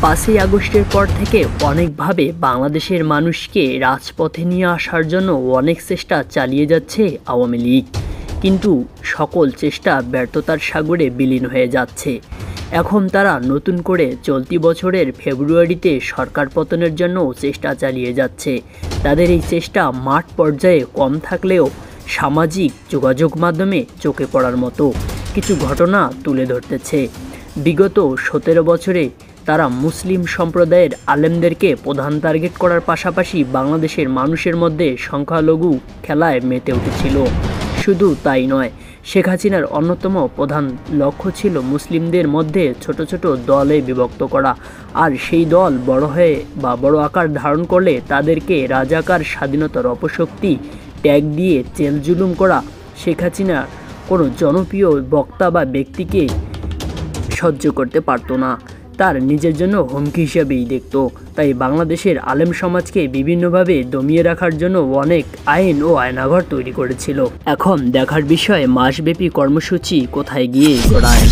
5ই আগস্টের পর থেকে অনেকভাবে বাংলাদেশের মানুষকে রাজপথে নিয়ে আসার জন্য অনেক চেষ্টা চালিয়ে যাচ্ছে আওয়ামী লীগ, কিন্তু সকল চেষ্টা ব্যর্থতার সাগরে বিলীন হয়ে যাচ্ছে। এখন তারা নতুন করে চলতি বছরের ফেব্রুয়ারিতে সরকার পতনের জন্য চেষ্টা চালিয়ে যাচ্ছে। তাদের এই চেষ্টা মাঠ পর্যায়ে কম থাকলেও সামাজিক যোগাযোগ মাধ্যমে চোখে পড়ার মতো কিছু ঘটনা তুলে ধরতেছে। বিগত 17 বছরে তারা মুসলিম সম্প্রদায়ের আলেমদেরকে প্রধান টার্গেট করার পাশাপাশি বাংলাদেশের মানুষের মধ্যে সংখ্যালঘু খেলায় মেতে উঠেছিল। শুধু তাই নয়, শেখ হাসিনার অন্যতম প্রধান লক্ষ্য ছিল মুসলিমদের মধ্যে ছোট ছোট দলে বিভক্ত করা, আর সেই দল বড় হয়ে বা বড় আকার ধারণ করলে তাদেরকে রাজাকার স্বাধীনতার অপশক্তি ট্যাগ দিয়ে জেল জুলুম করা শেখ হাসিনা কোনো জনপ্রিয় বক্তা বা ব্যক্তিকে সহ্য করতে পারত না, তার নিজের জন্য হুমকি হিসাবেই দেখত। তাই বাংলাদেশের আলেম সমাজকে বিভিন্নভাবে দমিয়ে রাখার জন্য অনেক আইন ও আয়নাঘর তৈরি করেছিল। এখন দেখার বিষয় মাসব্যাপী কর্মসূচি কোথায় গিয়ে গড়ায়।